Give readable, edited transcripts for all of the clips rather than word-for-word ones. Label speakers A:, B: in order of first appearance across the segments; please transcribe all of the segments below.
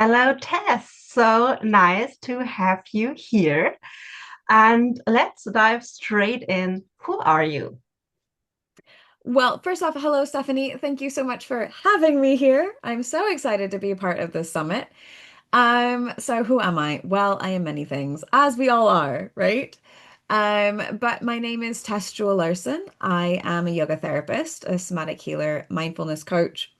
A: Hello, Tess. So nice to have you here. And let's dive straight in. Who are you?
B: Well, first off, hello, Stephanie. Thank you so much for having me here. I'm so excited to be a part of this summit. So who am I? Well, I am many things, as we all are, right? But my name is Tess Jewell-Larsen. I am a yoga therapist, a somatic healer, mindfulness coach,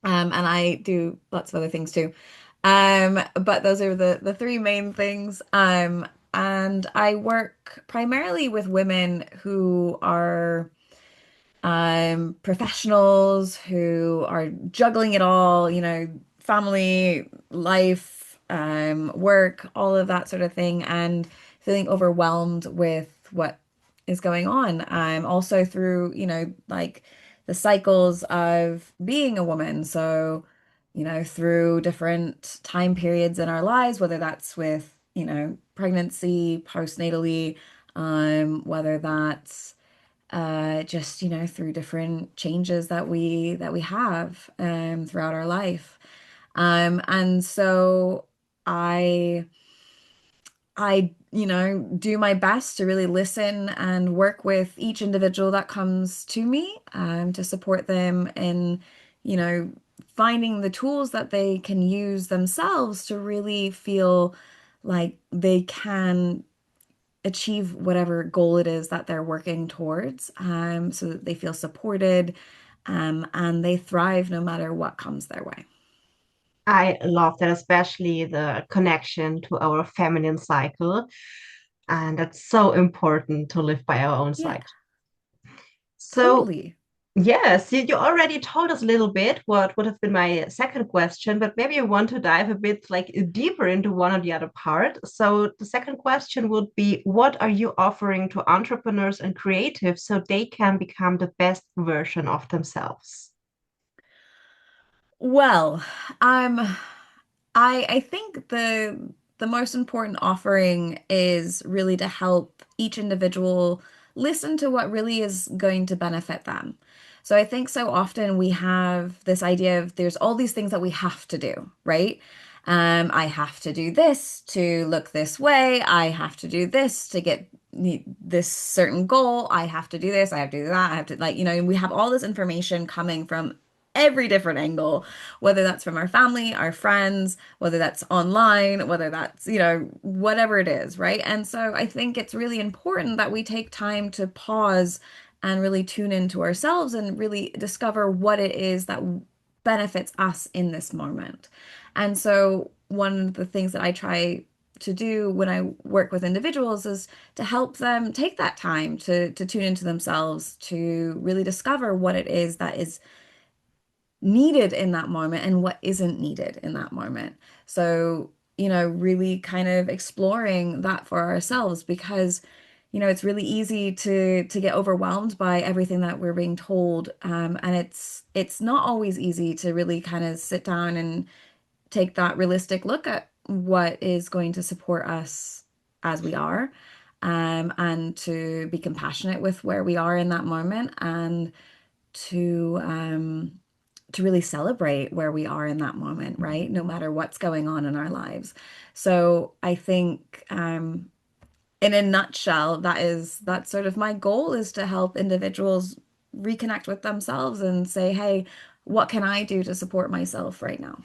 B: and I do lots of other things too. But those are the three main things. And I work primarily with women who are professionals who are juggling it all, family, life, work, all of that sort of thing, and feeling overwhelmed with what is going on. Also through, like the cycles of being a woman. So, through different time periods in our lives, whether that's with, pregnancy, postnatally, whether that's just through different changes that we have throughout our life. And so I I do my best to really listen and work with each individual that comes to me to support them in you know finding the tools that they can use themselves to really feel like they can achieve whatever goal it is that they're working towards, so that they feel supported, and they thrive no matter what comes their way.
A: I love that, especially the connection to our feminine cycle. And that's so important to live by our own
B: Yeah,
A: cycle. So,
B: totally.
A: yes, you already told us a little bit what would have been my second question, but maybe you want to dive a bit like deeper into one or the other part. So the second question would be, what are you offering to entrepreneurs and creatives so they can become the best version of themselves?
B: Well, um, I think the most important offering is really to help each individual listen to what really is going to benefit them. So I think so often we have this idea of there's all these things that we have to do, right? I have to do this to look this way. I have to do this to get this certain goal. I have to do this. I have to do that. I have to we have all this information coming from every different angle, whether that's from our family, our friends, whether that's online, whether that's, whatever it is, right? And so I think it's really important that we take time to pause and really tune into ourselves and really discover what it is that benefits us in this moment. And so one of the things that I try to do when I work with individuals is to help them take that time to tune into themselves, to really discover what it is that is needed in that moment and what isn't needed in that moment. So, really kind of exploring that for ourselves because, it's really easy to get overwhelmed by everything that we're being told. And it's not always easy to really kind of sit down and take that realistic look at what is going to support us as we are, and to be compassionate with where we are in that moment and to um to really celebrate where we are in that moment, right? No matter what's going on in our lives. So I think, in a nutshell, that's sort of my goal is to help individuals reconnect with themselves and say, hey, what can I do to support myself right now?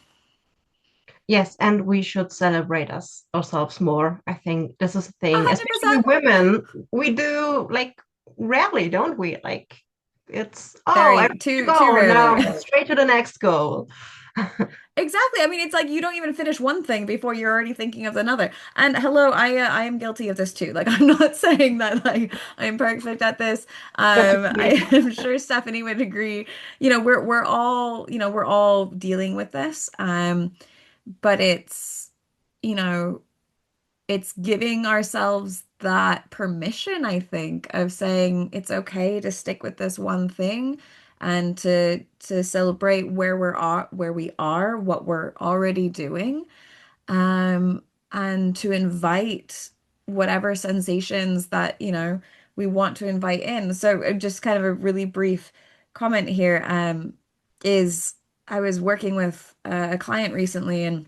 A: Yes, and we should celebrate ourselves more. I think this is a thing, especially
B: 100%.
A: women, we do like rarely, don't we? Like it's, oh, I
B: Very,
A: reached a
B: too
A: goal,
B: rarely.
A: now straight to the next goal.
B: Exactly. I mean, it's like you don't even finish one thing before you're already thinking of another. And hello, I am guilty of this too. Like, I'm not saying that like I'm perfect at this.
A: That's
B: I
A: okay.
B: am sure Stephanie would agree. We're all dealing with this. But you know, it's giving ourselves that permission, I think, of saying it's okay to stick with this one thing and to celebrate where we are, what we're already doing, um, and to invite whatever sensations that, we want to invite in. So just kind of a really brief comment here, is I was working with a client recently and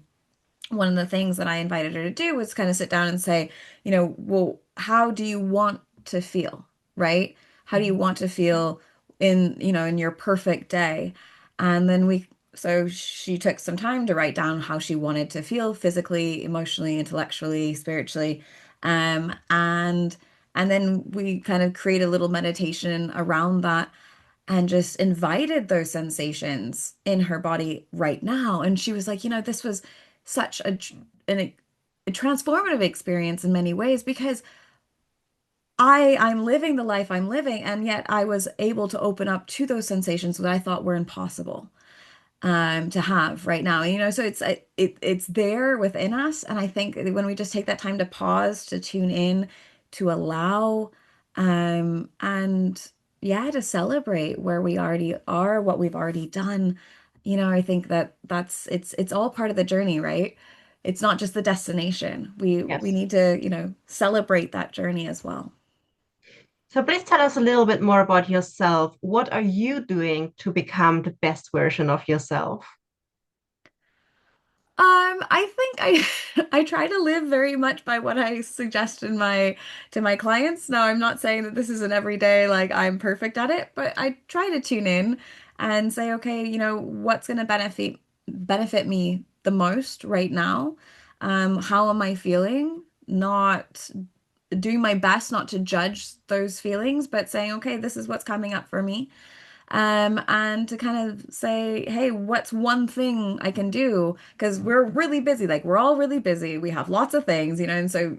B: one of the things that I invited her to do was kind of sit down and say, well, how do you want to feel, right? How do you want to feel in your perfect day? And then so she took some time to write down how she wanted to feel physically, emotionally, intellectually, spiritually. And then we kind of create a little meditation around that and just invited those sensations in her body right now. And she was like, this was such a transformative experience in many ways because I'm living the life I'm living, and yet I was able to open up to those sensations that I thought were impossible to have right now. So it's there within us, and I think when we just take that time to pause, to tune in, to allow, and yeah, to celebrate where we already are, what we've already done. I think that's it's all part of the journey, right? It's not just the destination. We
A: Yes.
B: need to, celebrate that journey as well.
A: So please tell us a little bit more about yourself. What are you doing to become the best version of yourself?
B: I think I try to live very much by what I suggest to my clients. Now, I'm not saying that this is an everyday like I'm perfect at it, but I try to tune in and say, okay, what's going to benefit me the most right now? How am I feeling? Not doing my best not to judge those feelings, but saying, okay, this is what's coming up for me, and to kind of say, hey, what's one thing I can do? Because we're really busy, like we're all really busy. We have lots of things, and so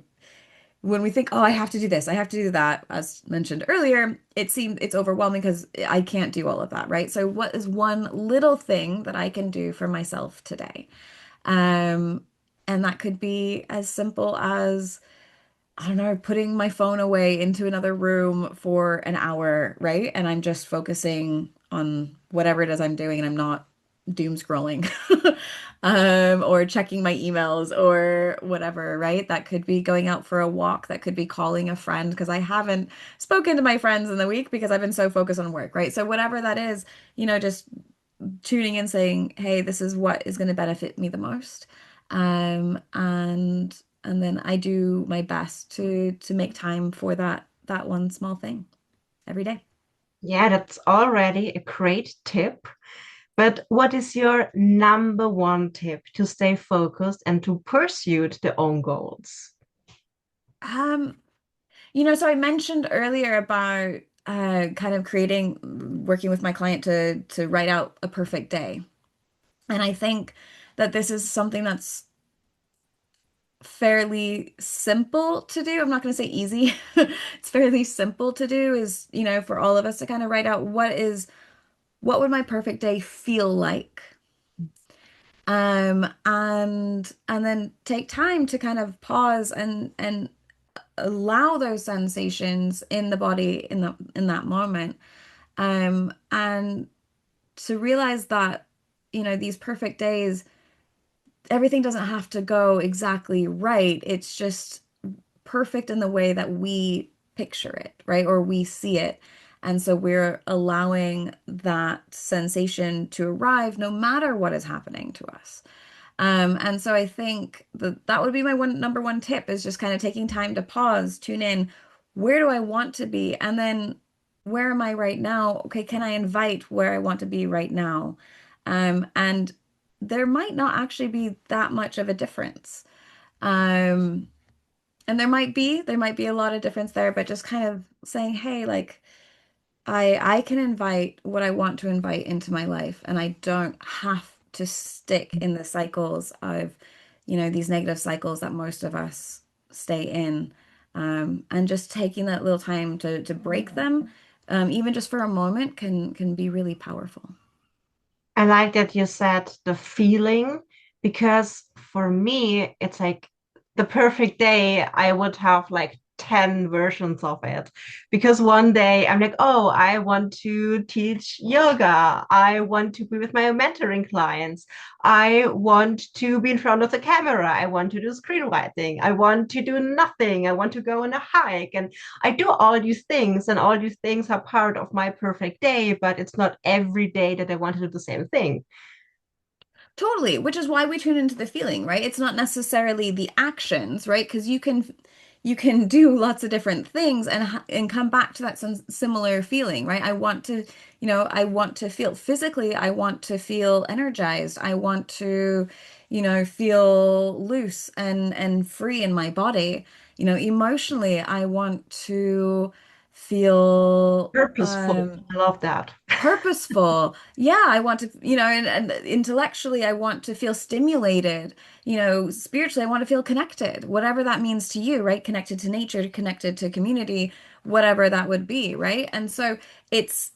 B: when we think, oh, I have to do this, I have to do that, as mentioned earlier, it's overwhelming because I can't do all of that, right? So what is one little thing that I can do for myself today? Um, and that could be as simple as I don't know, putting my phone away into another room for an hour, right? And I'm just focusing on whatever it is I'm doing and I'm not doom scrolling or checking my emails or whatever, right? That could be going out for a walk. That could be calling a friend because I haven't spoken to my friends in the week because I've been so focused on work, right? So whatever that is, just tuning in saying, hey, this is what is going to benefit me the most. And then I do my best to make time for that one small thing every day.
A: Yeah, that's already a great tip. But what is your number one tip to stay focused and to pursue the own goals?
B: Um, so I mentioned earlier about kind of working with my client to write out a perfect day. And I think that this is something that's fairly simple to do. I'm not going to say easy. It's fairly simple to do is, for all of us to kind of write out what would my perfect day feel like? And then take time to kind of pause and allow those sensations in the body in that moment. And to realize that, these perfect days, everything doesn't have to go exactly right. It's just perfect in the way that we picture it, right? Or we see it. And so we're allowing that sensation to arrive no matter what is happening to us. And so I think that would be my number one tip is just kind of taking time to pause, tune in. Where do I want to be? And then where am I right now? Okay, can I invite where I want to be right now? And there might not actually be that much of a difference. Um, and there might be a lot of difference there, but just kind of saying, hey, like I can invite what I want to invite into my life, and I don't have to stick in the cycles of, these negative cycles that most of us stay in. And just taking that little time to break them, even just for a moment, can be really powerful.
A: I like that you said the feeling because for me, it's like the perfect day. I would have like 10 versions of it because one day I'm like, oh, I want to teach yoga. I want to be with my mentoring clients. I want to be in front of the camera. I want to do screenwriting. I want to do nothing. I want to go on a hike. And I do all these things, and all these things are part of my perfect day, but it's not every day that I want to do the same thing.
B: Totally, which is why we tune into the feeling, right? It's not necessarily the actions, right? Because you can do lots of different things and come back to that similar feeling, right? I want to, I want to feel physically, I want to feel energized. I want to, feel loose and free in my body. Emotionally, I want to feel
A: Purposeful. I love that.
B: purposeful. Yeah, I want to, and intellectually, I want to feel stimulated. Spiritually, I want to feel connected, whatever that means to you, right? Connected to nature, connected to community, whatever that would be, right? And so it's,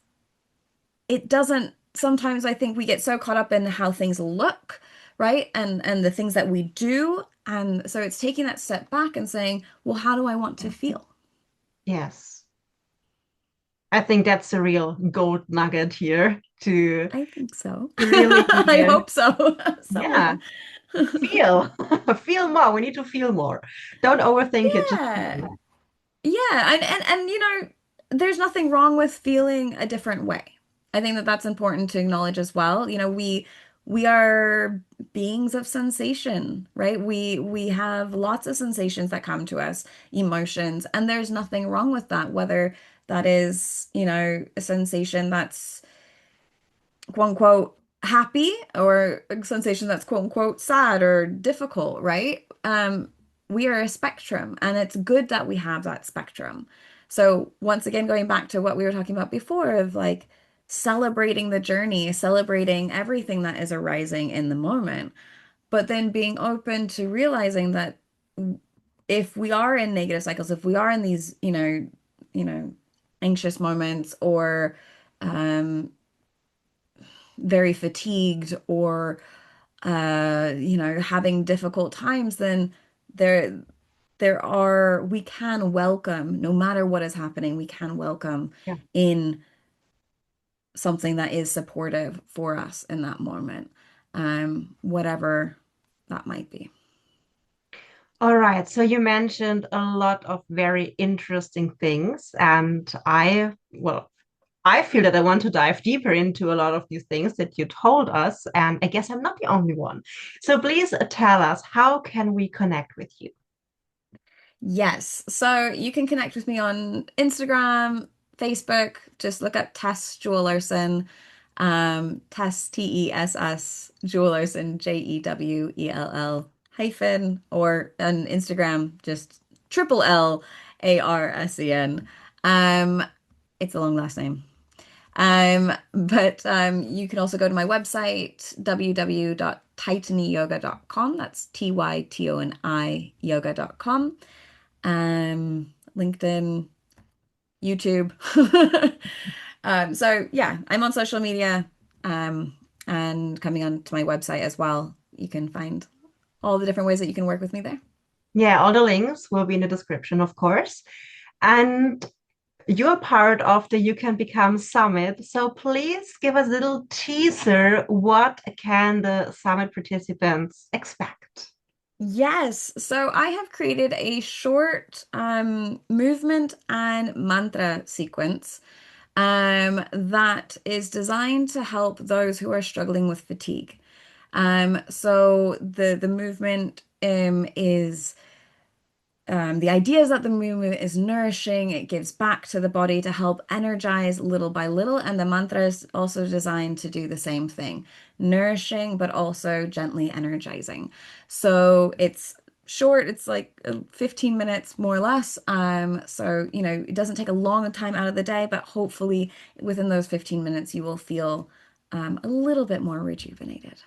B: it doesn't, sometimes I think we get so caught up in how things look, right? And the things that we do. And so it's taking that step back and saying, well, how do I want to feel?
A: Yes. I think that's a real gold nugget here
B: I think so.
A: to really,
B: I hope so.
A: yeah,
B: Someone.
A: feel, feel more. We need to feel more. Don't overthink it. Just
B: Yeah.
A: feel.
B: Yeah, and there's nothing wrong with feeling a different way. I think that that's important to acknowledge as well. We are beings of sensation, right? We have lots of sensations that come to us, emotions, and there's nothing wrong with that, whether that is, a sensation that's quote unquote happy or a sensation that's quote unquote sad or difficult, right? We are a spectrum and it's good that we have that spectrum. So once again, going back to what we were talking about before of like celebrating the journey, celebrating everything that is arising in the moment, but then being open to realizing that if we are in negative cycles, if we are in these, anxious moments or um very fatigued or having difficult times, then there we can welcome, no matter what is happening, we can welcome
A: Yeah.
B: in something that is supportive for us in that moment, whatever that might be.
A: All right. So you mentioned a lot of very interesting things, and I feel that I want to dive deeper into a lot of these things that you told us, and I guess I'm not the only one. So please tell us, how can we connect with you?
B: Yes. So you can connect with me on Instagram, Facebook. Just look up Tess Jewell-Larsen. Tess Tess Jewell-Larsen Jewell hyphen or on Instagram just triple Larsen. Um, it's a long last name. But you can also go to my website, www.titanyyoga.com. That's Tytoni yoga.com. LinkedIn, YouTube. So yeah, I'm on social media, and coming onto my website as well. You can find all the different ways that you can work with me there.
A: Yeah, all the links will be in the description, of course. And you're part of the You Can Become Summit. So please give us a little teaser. What can the summit participants expect?
B: Yes, so I have created a short movement and mantra sequence that is designed to help those who are struggling with fatigue. So the movement is the idea is that the movement is nourishing, it gives back to the body to help energize little by little, and the mantra is also designed to do the same thing, nourishing but also gently energizing. So it's short, it's like 15 minutes more or less. So it doesn't take a long time out of the day, but hopefully within those 15 minutes you will feel a little bit more rejuvenated.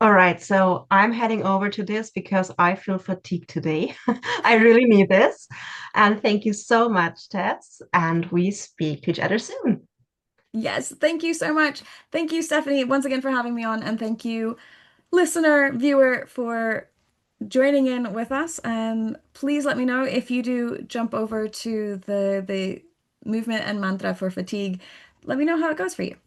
A: All right, so I'm heading over to this because I feel fatigued today. I really need this. And thank you so much, Tess. And we speak to each other soon.
B: Yes, thank you so much. Thank you, Stephanie, once again for having me on, and thank you, listener, viewer, for joining in with us. And please let me know if you do jump over to the movement and mantra for fatigue. Let me know how it goes for you.